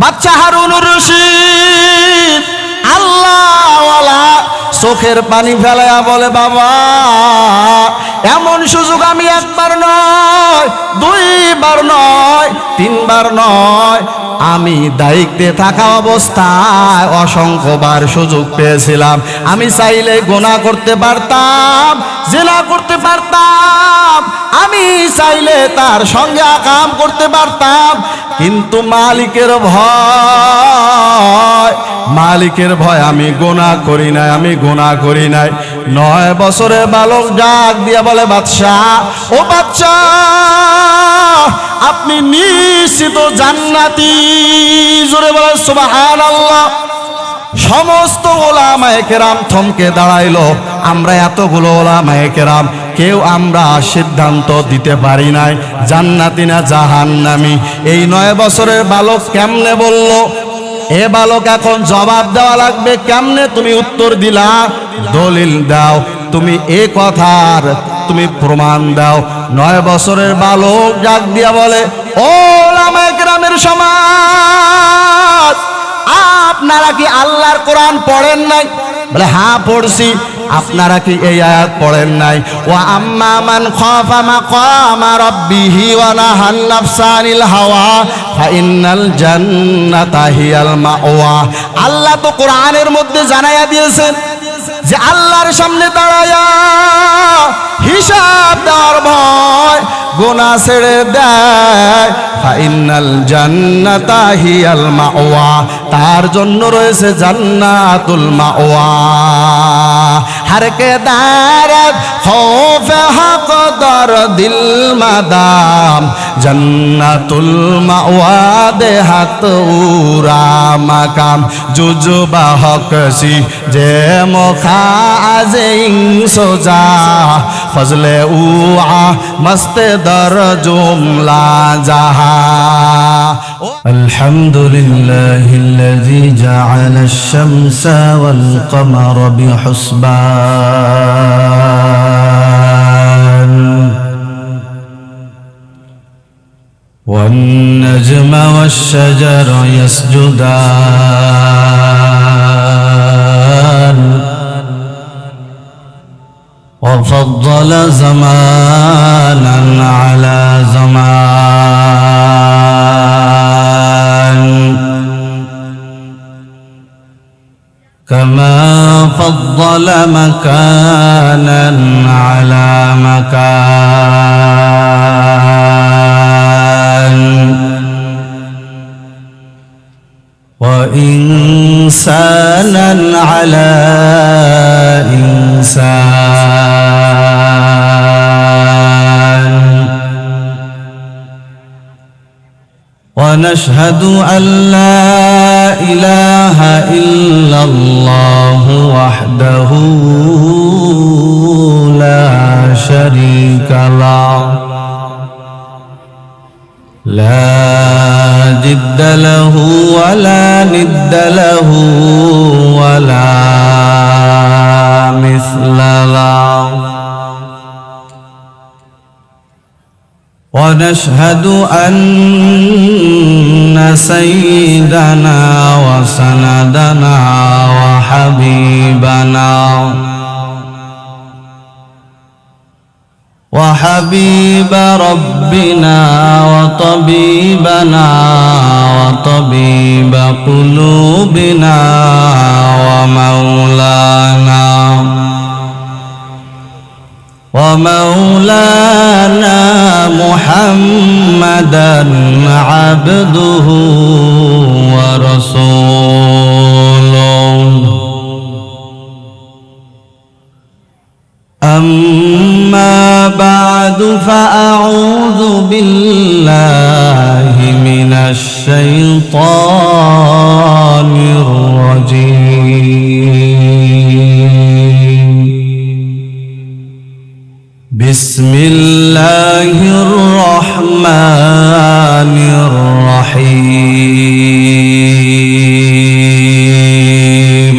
বাচ্চা হারুনুর রশিদ আল্লাহওয়ালা চোখের পানি ফেলায়া বলে, বাবা এমন সুযোগ আমি একবার নয়, দুইবার নয়, তিনবার নয়, আমি দায়িত্বে থাকা অবস্থায় অসংখ্যবার সুযোগ পেয়েছিলাম। আমি চাইলে গুনাহ করতে পারতাম, জিনা করতে পারতাম, আমি চাইলে তার সঙ্গে আকাম করতে পারতাম, কিন্তু মালিকের ভয় আমি গুনাহ করি নাই, আমি গুনাহ করি নাই। 9 বছরের বালক ডাক দিয়া বলে, বাদশাহ, ও বাদশাহ, আপনি নিশ্চিত জান্নাতি। জোরে বলে সুবহানাল্লাহ। সমস্ত উলামায়ে কেরাম থমকে দাঁড়াইলো। আমরা এতগুলো উলামায়ে কেরাম কেউ আমরা সিদ্ধান্ত দিতে পারি নাই জান্নাতি না জাহান্নামী। এই 9 বছরের বালক কেমনে বলল? এ বালক এখন জবাব দেওয়া লাগবে। কেমনে তুমি উত্তর দিলা? দলিল দাও, তুমি এ কথার তুমি প্রমাণ দাও। 9 বছরের বালক ডাক দিয়া বলে, ও উলামায়ে কেরামের সমাজ, আপনারা কি আল্লাহর কোরআন পড়েন নাই? বলে হ্যাঁ পড়ছি। আপনারা কি এই আয়াত পড়েন নাই? ওয়া আম্মা মান খাফা মাকামা রাব্বিহি ওয়া নাহান নাফসা আনিল হাওয়া ফাইন্নাল জান্নাতা হিয়াল মাওয়া। আল্লাহ তো কোরআনের মধ্যে জানাইয়া দিয়েছেন যে আল্লাহর সামনে দাঁড়ায়া হিসাব দেওয়ার ভয় গুনাহ ছেড়ে দেয়, ফাইন্নাল জান্নাতা হিয়াল মাওয়া, তার জন্য রয়েছে জান্নাতুল মাওয়া। हर के दारत खौफ हक दर दिल मदाम जन्नतुल मावा दे हाथ उरा मकाम जुजुबा हक सी जे मोखा आजिंग सोजा फजले उआ मस्त दर जुमला जहा। अल्हम्दुलिल्लाहिल्लज़ी जअल अश-शम्स वल क़मर बिहुस्बान والنجم والشجر يسجدان وفضل زمانا على زمان كما فضل مكانا على مكان وإنسانا على إنسان ونشهد أن لا إله إلا الله وحده لا شريك له لا جد له ولا ند له ولا مثل له ونشهد أن سيدنا وسندنا وحبيب ربنا وطبيبنا وطبيب قلوبنا ومولانا محمدا عبده ورسوله أما بعد فأعوذ بالله من الشيطان الرجيم بسم الله الرحمن الرحيم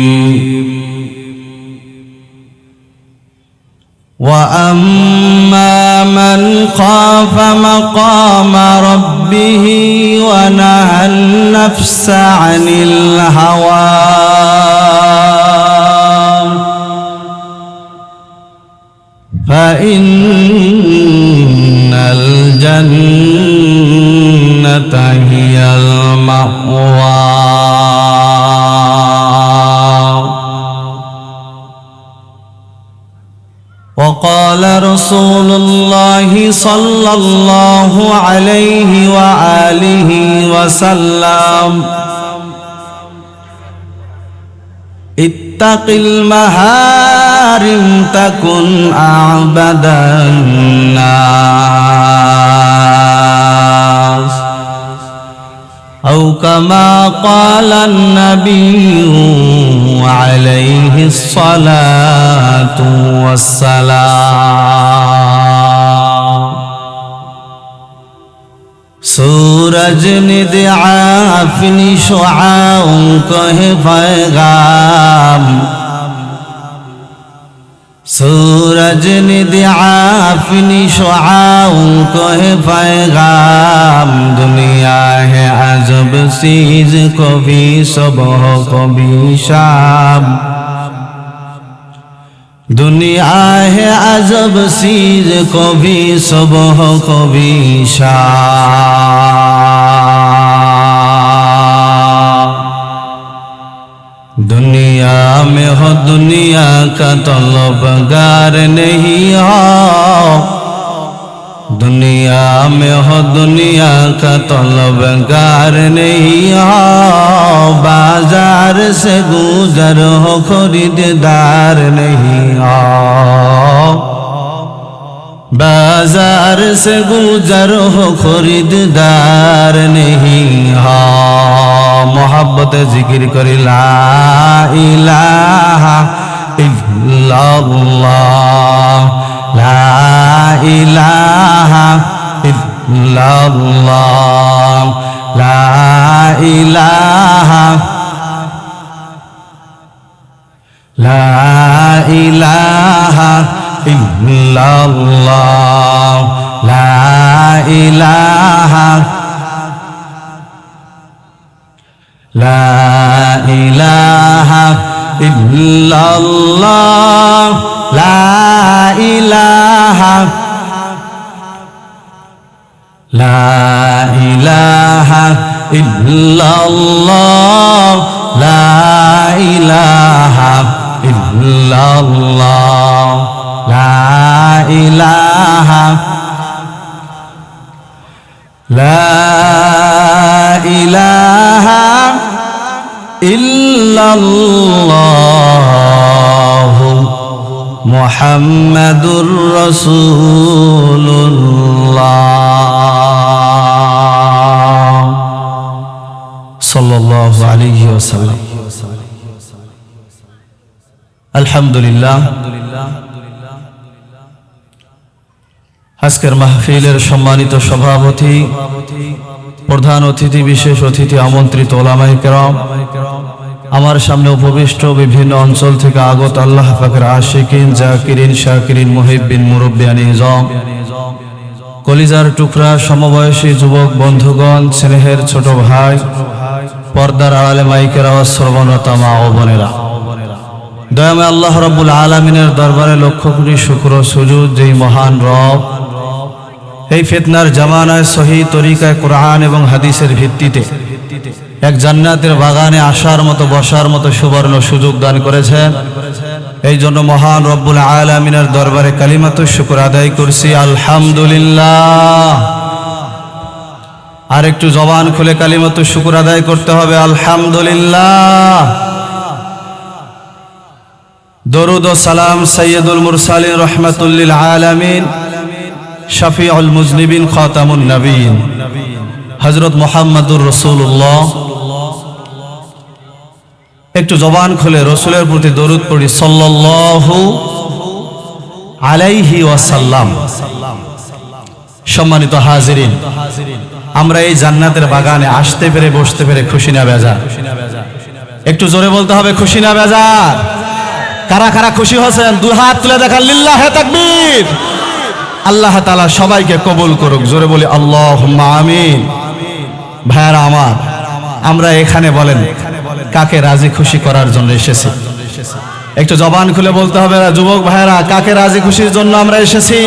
وأما من خاف مقام ربه ونهى النفس عن الهوى فإن الجنة هي المأوى وقال رسول الله صلى الله عليه وآله وسلم اتق المهارم تكن أعبد الناس أو كما قال النبي عليه الصلاة والسلام सूरज निद आफनी शुआओं को है पैगाम सूरज निद आफनी शुआओं को है पैगाम दुनिया है अजब चीज कभी सुबह कभी शाम दुनिया है अजब चीज कभी सुबह कभी शाम दुनिया में हो दुनिया का तलबगार नहीं हो दुनिया में हो दुनिया का तलबगार नहीं हो बाजार से गुजर हो खरीदार नहीं हो बाजार से गुजर हो खरीदार नहीं हो मोहब्बत जिक्र करी ला इलाहा इल्लल्लाह ला इलाहा इल्लल्लाह ला इलाहा ला इलाहा इल्लल्लाह ला इलाहा ला इलाहा इल्लल्लाह ला इलाहा ला इलाहा इल्लल्लाह ला इलाहा इल्लल्लाह ला इलाहा ला इलाहा इल्लल्लाह मुहम्मदुर रसूलुल्लाह सल्लल्लाहु अलैहि वसल्लम अल्हम्दुलिल्लाह আজকের মাহফিলের সম্মানিত সভাপতি প্রধান অতিথি বিশেষ অতিথি আমন্ত্রিত ওলামায়ে কেরাম আমার সামনে উপবিষ্ট বিভিন্ন অঞ্চল থেকে আগত আল্লাহ পাকের আশিকিন জাকিরিন শাকিরিন মুহিব্বিন মুরব্বিয়ান ইজম কলিজার টুকরা সমবয়সী যুবক বন্ধুগণ স্নেহের ছোট ভাই পর্দার আড়ালে মাইকের আওয়াজ শ্রবণরত মা ও বোনেরা দয়াময় আল্লাহ রাব্বুল আলামিনের দরবারে লক্ষ কোটি শুকর ও সুজুদ যেই মহান রব এই ফিতনার জামানায় সহি তরিকায় কোরআন এবং হাদিসের ভিত্তিতে এক জান্নাতের বাগানে আসার মতো বসার মতো সুবর্ণ সুযোগ দান করেছেন এই জন্য মহান রব্বুল আলামিনের দরবারে কালিমাতুশ শুকর আদায় করছি আলহামদুলিল্লাহ আর একটু জবান খুলে কালিমাতুশ শুকর আদায় করতে হবে আলহামদুলিল্লাহ দরুদ ও সালাম সাইয়্যিদুল মুরসালিন রাহমাতুল লিল আলামিন শাফিউল মুজনিবিন খাতামুন নবিয়্যিন হযরত মুহাম্মদুর রাসূলুল্লাহ একটু জবান খুলে রাসূলের প্রতি দরুদ পড়ি সাল্লাল্লাহু আলাইহি ওয়াসাল্লাম সম্মানিত হাজিরিন আমরা এই জান্নাতের বাগানে আসতে পেরে বসতে পেরে খুশি না বেজার একটু জোরে বলতে হবে খুশি না বেজার কারা কারা খুশি হচ্ছেন দুই হাত তুলে দেখান লিল্লাহে তাকবীর আল্লাহ তাআলা সবাইকে কবুল করুক জোরে বলি আল্লাহুম্মা আমিন ভাইরা আমার আমরা এখানে বলেন কাকে রাজি খুশি করার জন্য এসেছি? একটু জবান খুলে বলতে হবে যুবক ভাইরা, কাকে রাজি খুশির জন্য আমরা এসেছি?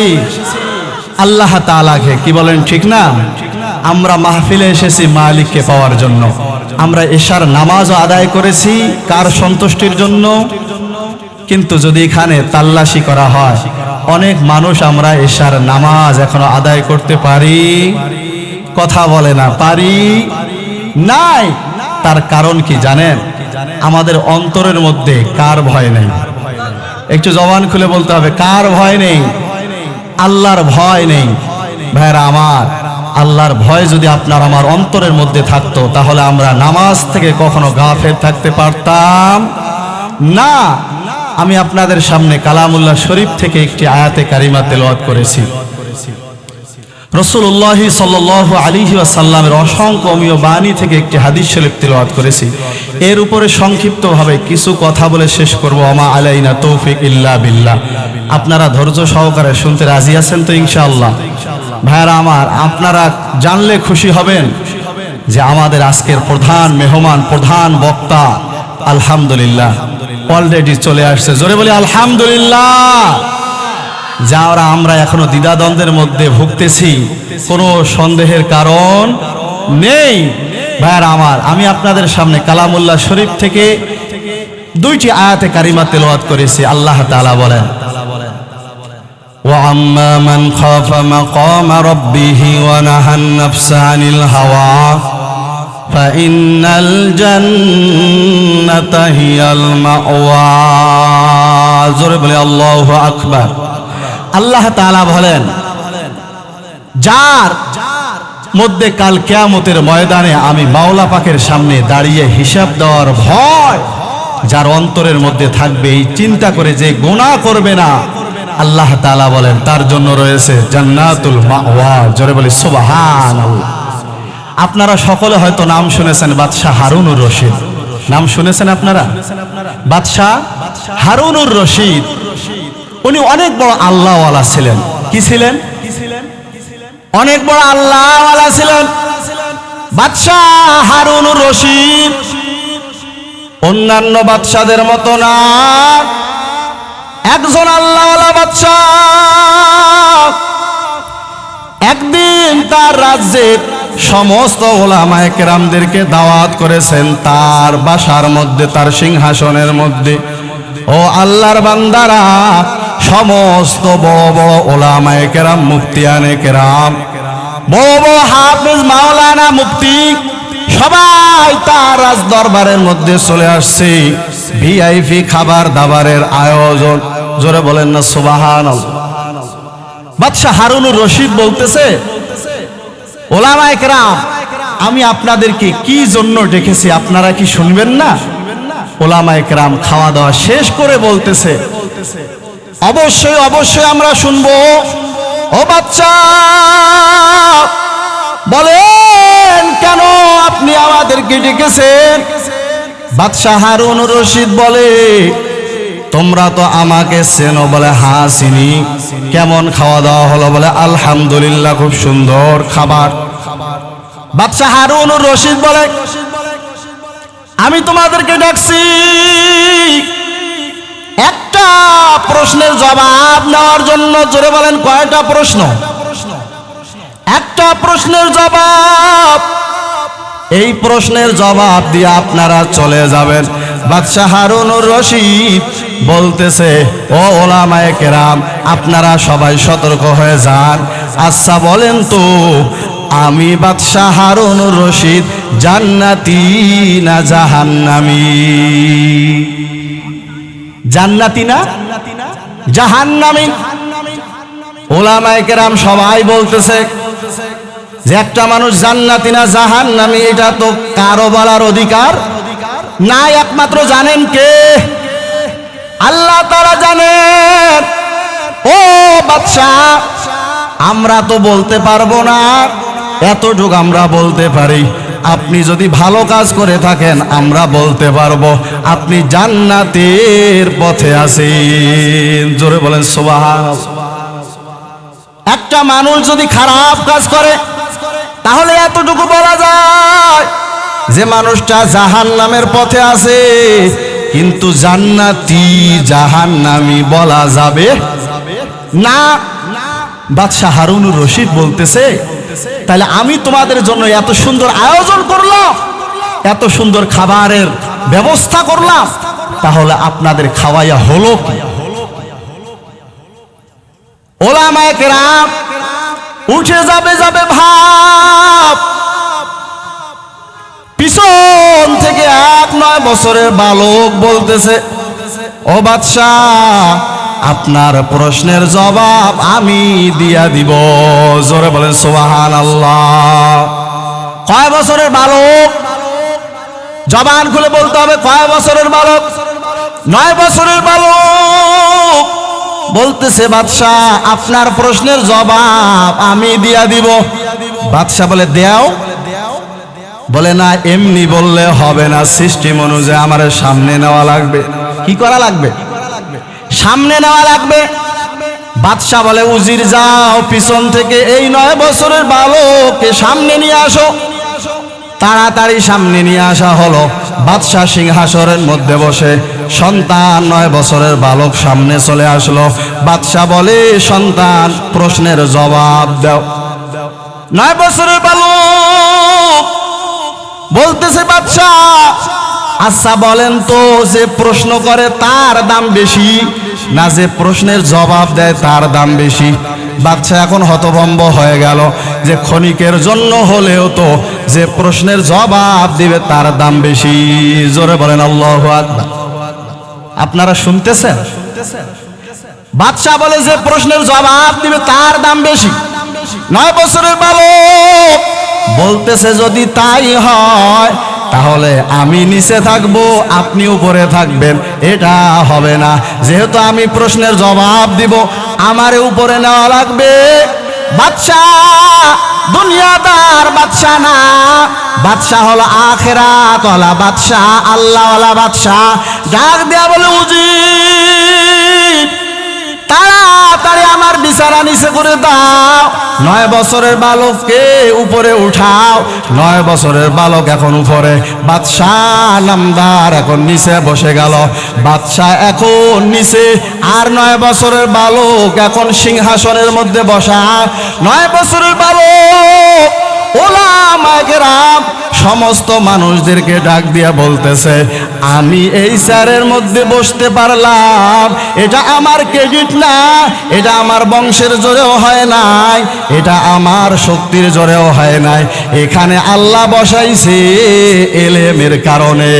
আল্লাহ তাআলাকে। কি বলেন ঠিক না? আমরা মাহফিলে এসেছি মালিককে পাওয়ার জন্য। আমরা এশার নামাজও আদায় করেছি কার সন্তুষ্টির জন্য? কিন্তু যদি এখানে তাল্লাশি করা হয়, অনেক মানুষ আমরা এশার নামাজ এখনো আদায় করতে পারি? কথা বলে না, পারি নাই। তার কারণ কি জানেন? আমাদের অন্তরের মধ্যে কার ভয় নেই? একটু জবান খুলে বলতে হবে, কার ভয় নেই? আল্লাহর ভয় নেই। ভাইরা আমার, আল্লাহর ভয় যদি আপনার আমার অন্তরের মধ্যে থাকতো, তাহলে আমরা নামাজ থেকে কখনো গাফেল থাকতে পারতাম না। আমি আপনাদের সামনে কালামুল্লাহ শরীফ থেকে একটি আয়াতে কারিমা তেলাওয়াত করেছি। রাসূলুল্লাহ সাল্লাল্লাহু আলাইহি ওয়াসাল্লামের অসংখ্য অমীয় বাণী থেকে একটি হাদিস শরীফ তেলাওয়াত করেছি। এর উপরে সংক্ষিপ্তভাবে কিছু কথা বলে শেষ করব। ওমা আলাইনা তৌফিক ইল্লা বিল্লাহ। আপনারা ধৈর্য সহকারে শুনতে রাজি আছেন তো ইনশাআল্লাহ? ভাইরা আমার, আপনারা জানলে খুশি হবেন যে আমাদের আজকের প্রধান মেহমান, প্রধান বক্তা আলহামদুলিল্লাহ অলরেডি চলে আসছে। জোরে বলি আলহামদুলিল্লাহ। যারা আমরা এখনো দ্বিধাদ্বন্দ্বের মধ্যে ভুগতেছি, কোনো সন্দেহের কারণ নেই। ভাইরা আমার, আমি আপনাদের সামনে কালামুল্লাহ শরীফ থেকে দুইটি আয়াতে কারিমা তেলাওয়াত করেছি। আল্লাহ তাআলা বলেন, وَأَمَّا مَنْ خَافَ مَقَامَ رَبِّهِ وَنَهَى النَّفْسَ عَنِ الْهَوَى فَإِنَّ الْجَنَّةَ هِيَ الْمَأْوَى। জোরে বলে আল্লাহু আকবার। আল্লাহ তাআলা বলেন, যার মধ্যে কাল কিয়ামতের ময়দানে আমি মাওলা পাকের সামনে দাঁড়িয়ে হিসাব দেওয়ার ভয় যার অন্তরের মধ্যে থাকবে, এই চিন্তা করে যে গুনাহ করবে না, আল্লাহ তাআলা বলেন তার জন্য রয়েছে জান্নাতুল মাওয়া। জোরে বলি সুবহানাল্লাহ। আপনারা সকলে হয়তো নাম শুনেছেন বাদশাহ হারুনুর রশিদ। নাম শুনেছেন আপনারা? বাদশাহ হারুনুর রশিদ উনি অনেক বড় আল্লাহওয়ালা ছিলেন। কি ছিলেন? অনেক বড় আল্লাহওয়ালা ছিলেন বাদশাহ হারুনুর রশিদ। অন্যান্য বাদশাদের মতো না, একজন আল্লাহওয়ালা বাদশাহ। একদিন তার রাজ্যের সমস্ত ওলামায়ে কেরামদেরকে দাওয়াত করেছেন তার বাসার মধ্যে, তার সিংহাসনের মধ্যে। ও আল্লাহর বান্দারা, সমস্ত বড় বড় ওলামায়ে কেরাম, মুফতিয়ানে কেরাম, বড় বড় হাফেজ, মাওলানা, মুফতি সবাই তার রাজ দরবারের মধ্যে চলে আসছে। ভিআইপি খাবার দাবারের আয়োজন। জোরে বলেন না সুবহানাল্লাহ। বাদশাহ হারুনুর রশিদ বলতেছে, ওলামায়ে কেরাম, আমি আপনাদেরকে কি জন্য ডেকেছি আপনারা কি শুনবেন না? ওলামায়ে কেরাম খাওয়া দাওয়া শেষ করে বলতেছে, অবশ্যই অবশ্যই আমরা শুনবো। ও বাদশাহ, বলেন কেন আপনি আমাদেরকে ডেকেছেন? বাদশাহ হারুনুর রশিদ বলে, তোমরা তো আমাকে চেনো? বলে হ্যাঁ চিনি। কেমন খাওয়া দাওয়া হলো? বলে আলহামদুলিল্লাহ, খুব সুন্দর খাবার। বাদশাহ হারুনুর রশিদ বলে, আমি তোমাদেরকে ডাকছি একটা প্রশ্নের জবাব নেওয়ার জন্য। জোরে বলেন কয়টা প্রশ্ন? একটা প্রশ্নের জবাব। এই প্রশ্নের জবাব দিয়ে আপনারা চলে যাবেন। বাদশাহ হারুনুর রশিদ বলতেছে, ও ওলামায়ে কেরাম, আপনারা সবাই সতর্ক হয়ে যান। আচ্ছা বলেন তো, আমি বাদশাহ হারুনুর রশিদ জান্নাতি না জাহান্নামী? জান্নাতি না জাহান্নামী? ওলামায়ে কেরাম সবাই বলতেছে যে একটা মানুষ জান্নাতি না জাহান্নামী এটা তো কারো বলার অধিকার নাই। একমাত্র জানেন কে? আল্লাহ তাআলা জানেন। ও বাদশাহ, আমরা তো বলতে পারবো না, এতটুকু আমরা বলতে পারি, আপনি যদি ভালো কাজ করে থাকেন আমরা বলতে পারবো আপনি জান্নাতের পথে আছেন। জোরে বলেন সুবহানাল্লাহ। একটা মানুষ যদি খারাপ কাজ করে তাহলে এতটুকু বলা যায়, যে মানুষটা জাহান্নামের পথে আছে, কিন্তু জান্নাতি জাহান্নামী বলা যাবে না। বাদশাহ হারুনুর রশিদ বলতেছে, তাহলে আমি তোমাদের জন্য এত সুন্দর আয়োজন করলাম, এত সুন্দর খাবারের ব্যবস্থা করলাম, তাহলে আপনাদের খাওয়াইয়া হলো কি? ওলামায়ে কেরাম উঠে যাবে ভাব, পিছন থেকে 8-9 বছরের বালক বলতেছে, ও বাদশাহ, আপনার প্রশ্নের জবাব আমি দিয়া দিব। জোরে বলেন সুবহানাল্লাহ। কয় বছরের বালক? জবান খুলে বলতে হবে, কয় বছরের বালক? 9 বছরের বালক বলতেছে, বাদশাহ, আপনার প্রশ্নের জবাব আমি দিয়া দিব। বাদশাহ বলে, দেও। বলে, না, এমনি বললে হবে না, সিস্টেম অনুযায়ী আমার সামনে নেওয়া লাগবে। কি করা লাগবে? সামনে নেওয়া লাগবে। বাদশাহ বলে, উজির, যাও, পিছন থেকে এই 9 বছরের বালককে সামনে নিয়ে আসো। তাড়াতাড়ি সামনে নিয়ে আসা হলো। বাদশাহ সিংহাসনের মধ্যে বসে, সন্তান 9 বছরের বালক সামনে চলে আসলো। বাদশাহ বলে, সন্তান, প্রশ্নের জবাব দাও। 9 বছরের বালক বলতেছে, বাদশাহ, আচ্ছা বলেন তো, যে প্রশ্ন করে তার দাম বেশি, না যে প্রশ্নের জবাব দেয় তার দাম বেশি? বাদশাহ এখন হতভম্ব হয়ে গেল, যে ক্ষণিকের জন্য হলেও তো যে প্রশ্নের জবাব দিবে তার দাম বেশি। জোরে বলেন আল্লাহু আকবার। আপনারা শুনতেছেন? বাদশাহ বলে, যে প্রশ্নের জবাব দিবে তার দাম বেশি। 9 বছরের বালক বলতেছে, যদি তাই হয় তাহলে আমি নিচে থাকবো, আপনি উপরে থাকবেন। এটা হবে না, যেহেতু আমি প্রশ্নের জবাব দিব, আমারে উপরে নেওয়া লাগবে। বাদশাহ দুনিয়াদার বাদশাহ না, বাদশাহ হলো আখিরাত ওয়ালা বাদশাহ, আল্লাহ ওয়ালা বাদশাহ। ডাক দেয়া বলে, উজির, তাড়াতাড়ি আমার বিছানা নিচে করে দাও, 9 বছরের বালককে উপরে উঠাও। 9 বছরের বালক এখন উপরে, বাদশাহ নামদার এখন নিচে বসে গেল। বাদশাহ এখন নিচে, আর 9 বছরের বালক এখন সিংহাসনের মধ্যে বসা। 9 বছরের বালক ওলামায়ে কেরাম সমস্ত মানুষদেরকে ডাক দিয়া বলতেছে, আমি এই চেয়ারের মধ্যে বসতে পারলাম, এটা আমার ক্রেডিট না, এটা আমার বংশের জোরেও হয় নাই, এটা আমার শক্তির জোরেও হয় নাই, এখানে আল্লাহ বসাইছে ইলমের কারণে।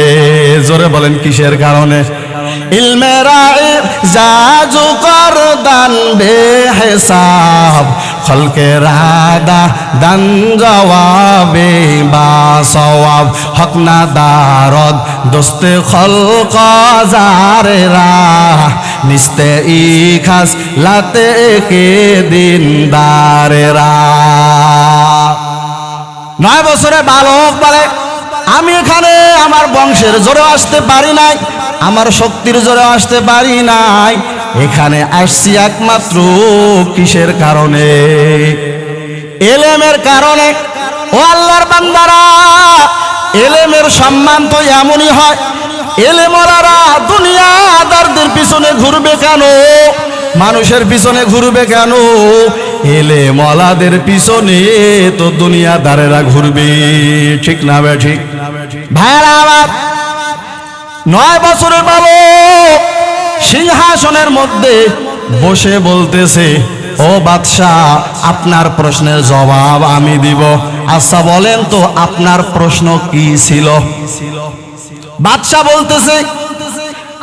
জোরে বলেন, কিসের কারণে? ইলমেরা জাজু করদান বেহিসাব, খলকে রাদা দান জওয়াবে বা সওয়াব, হক না দারদ দোস্তে খলক জারেরা, নিস্তে ই খাস লাতে কে দিন দারেরা। 9 বছরের বালক বলে, আমি এখানে আমার বংশের জোরে আসতে পারি নাই, আমার শক্তির জোরে আসতে পারি নাই, এখানে আসছি একমাত্র কিসের কারণে? ইলমের কারণে। ও আল্লাহর বান্দারা, ইলমের সম্মান তো এমনই হয়। ইলমওয়ালারা দুনিয়াদারদের পিছনে ঘুরবে কেন? মানুষের পিছনে ঘুরবে কেন? ইলমওয়ালাদের পিছনে তো দুনিয়াদারেরা ঘুরবে। ঠিক না বে ঠিক? ভাইরা আমার, 9 বছরের বালক সিংহাসনের মধ্যে বসে বলতেছে, ও বাদশাহ, আপনার প্রশ্নের জবাব আমি দিব। আচ্ছা বলেন তো, আপনার প্রশ্ন কি ছিল? বাদশাহ বলতেছে,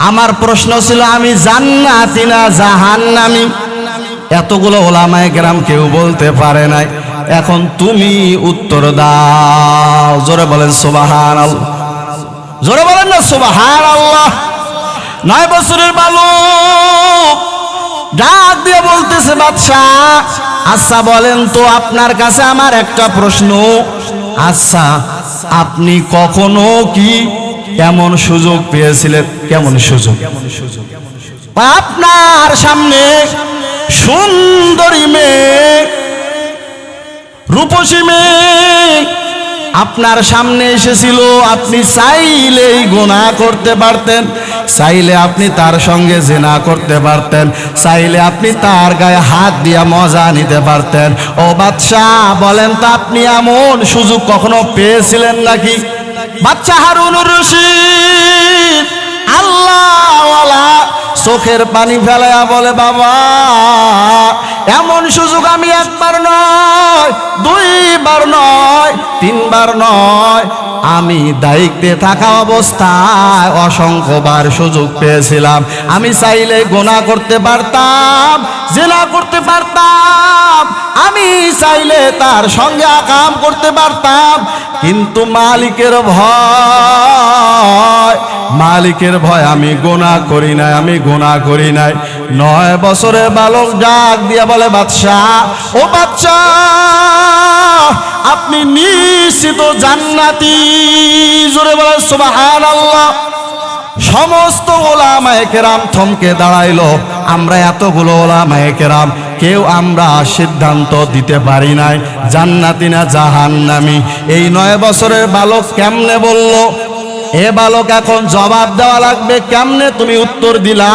আমার প্রশ্ন ছিল আমি জান্নাতি না জাহান্নামী। এতগুলো ওলামায়ে কেরাম কেউ বলতে পারে নাই, এখন তুমি উত্তর দাও। জোরে বলেন সুবহানাল্লাহ। জোরে বলেন না সুবহানাল্লাহ। 9 বছরের বালক ডাক দিয়ে বলতেছে, বাদশাহ, আচ্ছা বলেন তো, আপনার কাছে আমার একটা প্রশ্ন। আচ্ছা, আপনি কখনো কি এমন সুযোগ পেয়েছিলেন? কেমন সুযোগ? আপনার সামনে সুন্দরী মেয়ে, রূপসী মেয়ে, আপনার সামনে এসেছিল, আপনি চাইলেই গুনাহ করতে পারতেন, চাইলে আপনি তার সঙ্গে জিনা করতে পারতেন, চাইলে আপনি তার গায়ে হাত দিয়া মজা নিতে পারতেন। ও বাদশাহ বলেন তো, আপনি এমন সুযোগ কখনো পেয়েছিলেন নাকি? বাদশাহ হারুনুর রশিদ আল্লাহওয়ালা চোখের পানি ফেলায়া বলে, বাবা এমন সুযোগ আমি একবার নয়, দুইবার নয়, তিনবার নয়, আমি দায়িত্বে থাকা অবস্থায় অসংখ্যবার সুযোগ পেয়েছিলাম। আমি চাইলে গুনাহ করতে পারতাম, জিনা করতে পারতাম, আমি চাইলে তার সঙ্গে আকাম করতে পারতাম, কিন্তু মালিকের ভয়, মালিকের ভয় আমি গুনাহ করি নাই, আমি গুনাহ করি নাই। 9 বছরের বালক ডাক দিয়া বলে, বাদশাহ ও বাদশাহ আপনি নিশ্চিত জান্নাতি। জোরে বলে সুবহানাল্লাহ। সমস্ত ওলামায়ে কেরাম থমকে দাঁড়াইলো। আমরা এতগুলো ওলামায়ে কেরাম কেউ আমরা সিদ্ধান্ত দিতে পারি নাই জান্নাতি না জাহান্নামী। এই 9 বছরের বালক কেমনে বলল? এ বালক এখন জবাব দেওয়া লাগবে। কেমনে তুমি উত্তর দিলা?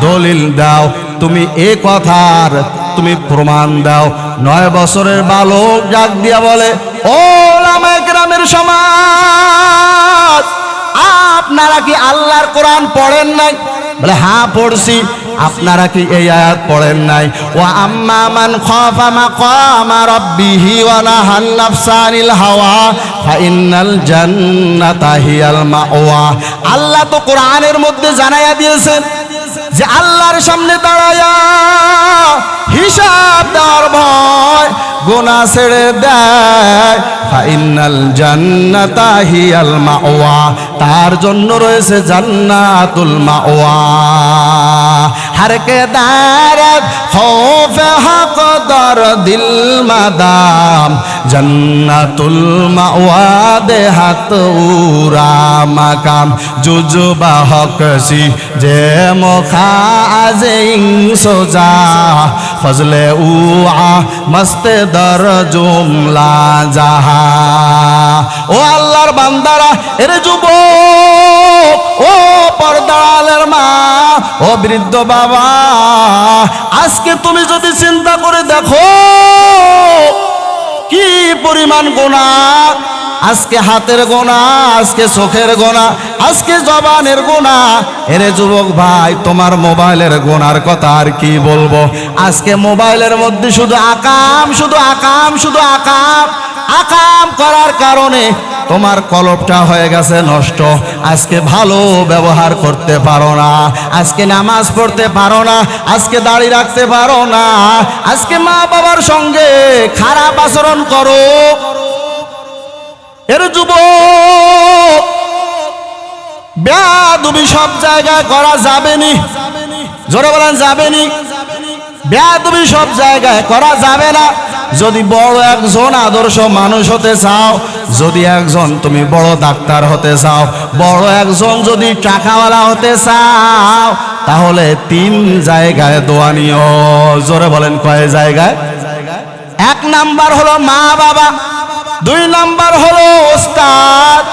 দলিল দাও, তুমি এ কথার তুমি প্রমাণ দাও। 9 বছরের বালক ডাক দিয়া বলে, ও ওলামায়ে কেরামের সমাজ, আপনারা কি আল্লাহর কোরআন পড়েন নাই? বলে হ্যাঁ পড়ছি। আপনারা কি এই আয়াত পড়েন নাই? ওয়া আম্মা মান খাফা মাকামা রাব্বিহি ওয়া নাহান নাফসা আনিল হাওয়া ফাইন্নাল জান্নাতা হিয়াল মাওয়া। আল্লাহ তো কোরআনের মধ্যে জানাইয়া দিয়েছেন যে আল্লাহর সামনে দাঁড়ায়া হিসাব দেওয়ার ভয় গুনাহ ছেড়ে দেয়, ফাইন্নাল জান্নাতা হিয়াল মাওয়া, তার জন্য রয়েছে জান্নাতুল মাওয়া। हर के दारत खौफ हक दर दिल मदाम जन्नतुल मावा दे हाथ उरा मकाम जुजुबा हकसी जे मुखा आजिंग सोजा फजले उआ मस्त दर जुमला जहा। ओ अल्लाहर बान्दारा एरे जुबक, ओ पर्दालेर मा, ও বৃদ্ধ বাবা, আজকে তুমি যদি চিন্তা করে দেখো কি পরিমাণ গুনাহ, আজকে হাতের গুনাহ, আজকে চোখের গুনাহ, আজকে জবানের গুনাহ। এরে যুবক ভাই, তোমার মোবাইলের গুনার কথা আর কি বলবো? আজকে মোবাইলের মধ্যে শুধু আকাম, শুধু আকাম, শুধু আকাম। আকাম করার কারণে তোমার কলবটা হয়ে গেছে নষ্ট। আজকে ভালো ব্যবহার করতে পারো না, আজকে নামাজ পড়তে পারো না, আজকে দাড়ি রাখতে পারো না, আজকে মা বাবার সঙ্গে খারাপ আচরণ করো। এর যুবক, বেয়াদবি সব জায়গায় করা যাবে নি। জোরে বলেন যাবে নি? বেয়াদবি সব জায়গায় করা যাবে না। যদি বড় একজন আদর্শ মানুষ হতে চাও, যদি একজন তুমি বড় ডাক্তার হতে চাও, বড় একজন যদি টাকাওয়ালা হতে চাও, তাহলে 3 জায়গায় দোয়া নিও। জোরে বলেন কয় জায়গায়? 1 নাম্বার হলো মা বাবা, 2 নাম্বার হলো ওস্তাদ,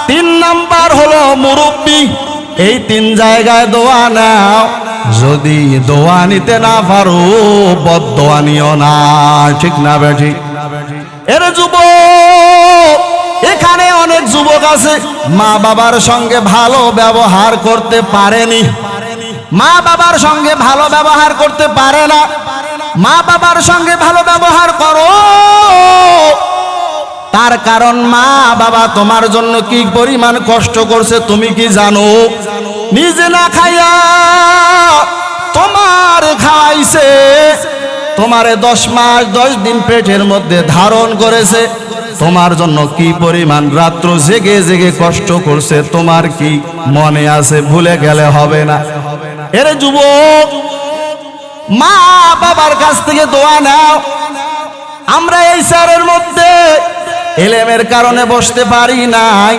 3 নাম্বার হলো মুরব্বী। এই 3 জায়গায় দোয়া নাও। যদি দোয়া নিতে না পারো, বদদোয়া নিও না। ঠিক না বেঠি? এর যুবক, এখানে অনেক যুবক আছে মা বাবার সঙ্গে ভালো ব্যবহার করতে পারেনি, মা বাবার সঙ্গে ভালো ব্যবহার করতে পারে না। মা বাবার সঙ্গে ভালো ব্যবহার করো, তার কারণ মা বাবা তোমার জন্য কি পরিমাণ কষ্ট করছে তুমি কি জানো? নিজে না খাইয়া তোমার খাওয়াইছে, তোমারে 10 মাস 10 দিন পেটের মধ্যে ধারণ করেছে, তোমার জন্য কি পরিমাণ রাত্র জেগে জেগে কষ্ট করছে তোমার কি মনে আছে? ভুলে গেলে হবে না। এর যুবক, মা বাবার কাছ থেকে দোয়া নাও। আমরা এই শহরের মধ্যে এলেমের কারণে বসতে পারি নাই,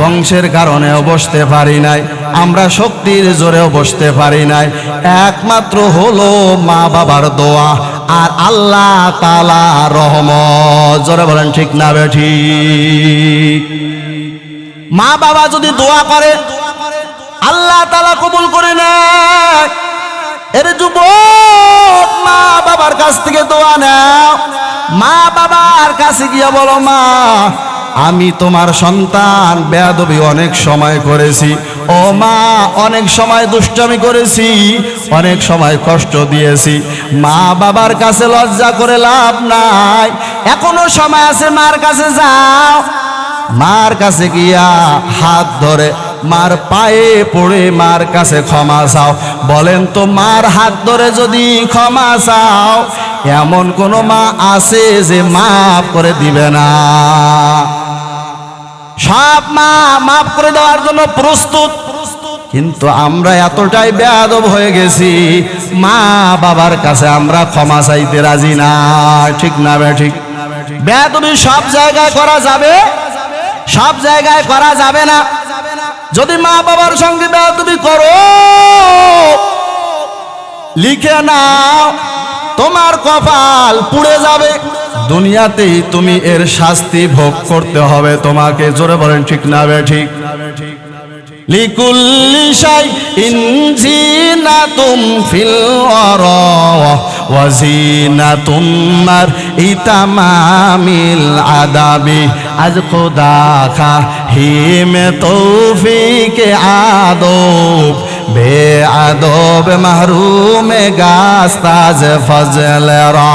বংশের কারণেও বসতে পারি নাই, আমরা শক্তির জোরেও বসতে পারি নাই। একমাত্র হলো মা বাবার দোয়া। আর আল্লাহ তাআলা রহমত। জোরে বলেন ঠিক না বেঠিক? মা বাবা যদি দোয়া করে আল্লাহ তাআলা কবুল করে নেয়। এর যুবক, মা বাবার কাছ থেকে দোয়া নাও। মা বাবার কাছে গিয়া বলো, মা আমি তোমার সন্তান, বেয়াদবি অনেক সময় করেছি। ও মা, অনেক সময় দুষ্টামি করেছি, অনেক সময় কষ্ট দিয়েছি। মা বাবার কাছে লজ্জা করে লাভ নাই, এখনো সময় আছে, মার কাছে যাও। মার কাছে গিয়া হাত ধরে মার পায়ে পড়ে মার কাছে ক্ষমা চাও। বলেন তো, মার হাত ধরে যদি ক্ষমা চাও, এমন কোন মা আছে যে মাফ করে দিবে না? সব মা মাফ করে দেওয়ার জন্য প্রস্তুত, কিন্তু আমরা এতটাই বেয়াদব হয়ে গেছি, মা বাবার কাছে আমরা ক্ষমা চাইতে রাজি না। ঠিক না বেঠিক? বেয়াদবি সব জায়গায় করা যাবে, সব জায়গায় করা যাবে না। যদি মা বাবার সঙ্গে বেয়াদবি করো, লিখে নাও, তোমার কপাল পুড়ে যাবে, দুনিয়াতেই তুমি এর শাস্তি ভোগ করতে হবে তোমাকে। জোরে বলেন ঠিক না বেঠিক? লিকুল্লি শাইইন জিনাতুম ফিল ওয়ারা ওয়া জিনাতুম মার ইতামামিল আদাবি। আজ খোদা খাহিম তৌফিক আদব, বেআদব মাহরুম গাস্তাজ ফজল রা।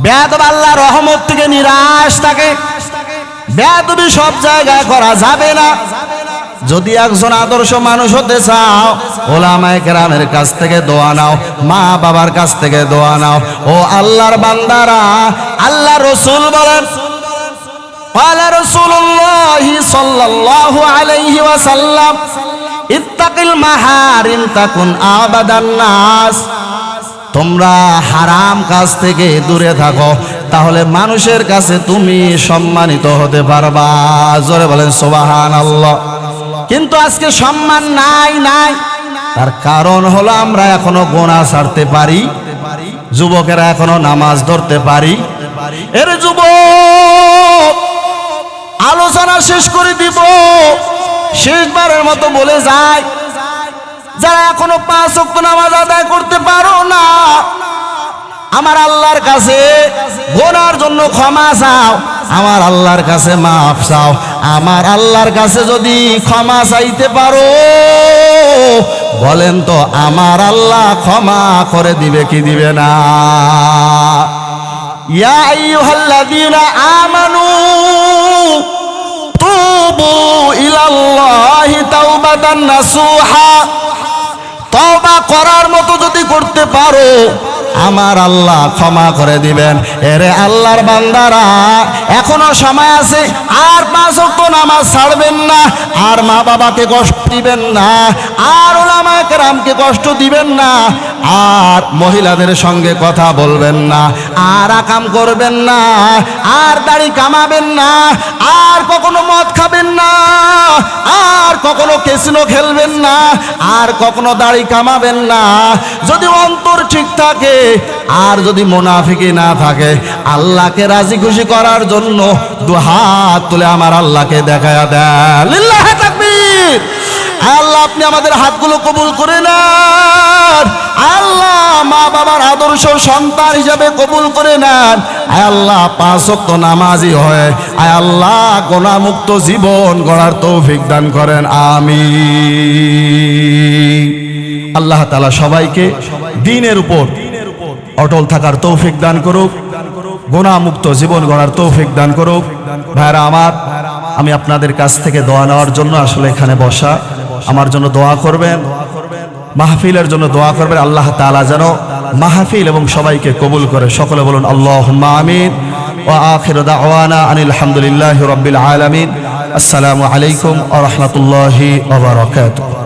বেয়াদব আল্লাহ রহমত থেকে নিরাশ থাকে। বেয়াদবি সব জায়গায় করা যাবে না। যদি একজন আদর্শ মানুষ হতে চাও, ওলামায়ে কেরামের কাছ থেকে দোয়া নাও, মা বাবার কাছ থেকে দোয়া নাও। ও আল্লাহর বান্দারা, আল্লাহ রাসূল বলেন, قال رسول الله صلى الله عليه وسلم اتق المحارم تكن أعبد الناس। তোমরা হারাম কাজ থেকে দূরে থাকো, তাহলে মানুষের কাছে তুমি সম্মানিত হতে পারবা। জোরে বলেন সুবহানাল্লাহ। কিন্তু আজকে সম্মান নাই, তার কারণ হলো আমরা এখনো গুনাহ ছাড়তে পারি, যুবকেরা এখনো নামাজ ধরতে পারি। এর যুবক, আলোচনা শেষ করে দিব, শেষবারের মতো বলে যায়, যারা এখনো 5 ওয়াক্ত নামাজ আদায় করতে পারো না, আমার আল্লাহর কাছে গুনার জন্য ক্ষমা চাও, আমার আল্লাহর কাছে মাফ চাও। আমার আল্লাহর কাছে যদি ক্ষমা চাইতে পারো, বলেন তো আমার আল্লাহ ক্ষমা করে দিবে কি দিবে না? ইয়া আইয়ুহাল্লাযীনা আমানু তুবু ইলাল্লাহি তাওবাতান নাসুহা। তওবা করার মতো যদি করতে পারো, আমার আল্লাহ ক্ষমা করে দিবেন। এরে আল্লাহর বান্দারা, এখনো সময় আছে, আর 5 ওয়াক্ত নামাজ ছাড়বেন না, আর মা বাবাকে কষ্ট দিবেন না, আর উলামায়ে কেরামকে কষ্ট দিবেন না, আর মহিলাদের সঙ্গে কথা বলবেন না, আর আকাম করবেন না, আর দাড়ি কামাবেন না, আর কখনো মদ খাবেন না, আর কখনো ক্যাসিনো খেলবেন না, আর কখনো দাড়ি কামাবেন না। যদি অন্তর ঠিক থাকে, আর যদি মুনাফিকি না থাকে, আল্লাহকে রাজি খুশি করার জন্য 2 হাত তুলে আমার আল্লাহকে দেখায়া দেন। লিল্লাহি তাকবীর। আল্লাহ, আপনি আমাদের হাতগুলো কবুল করে নেন। আল্লাহ, মা বাবার আদর্শ সন্তান হিসাবে কবুল করে নেন। আয় আল্লাহ, 5 ওয়াক্ত নামাজি হয়ে আয় আল্লাহ গুনাহমুক্ত জীবন গড়ার তৌফিক দান করেন। আমিন। আল্লাহ তাআলা সবাইকে দ্বীনের উপর অটল থাকার তৌফিক দান করুক, গুনাহমুক্ত জীবন গড়ার তৌফিক দান করুক। ভাইরা আমার, আমি আপনাদের কাছ থেকে দোয়া নেওয়ার জন্য আসলে এখানে বসা। আমার জন্য দোয়া করবেন, মাহফিলের জন্য দোয়া করবেন। আল্লাহ তাআলা যেন মাহফিল এবং সবাইকে কবুল করে। সকলে বলুন আল্লাহুম্মা আমিন। ওয়া আখিরু দাওয়ানা আনিল হামদুলিল্লাহি রাব্বিল আলামিন। আসসালামু আলাইকুম ওয়া রাহমাতুল্লাহি ওয়া বারাকাতুহু।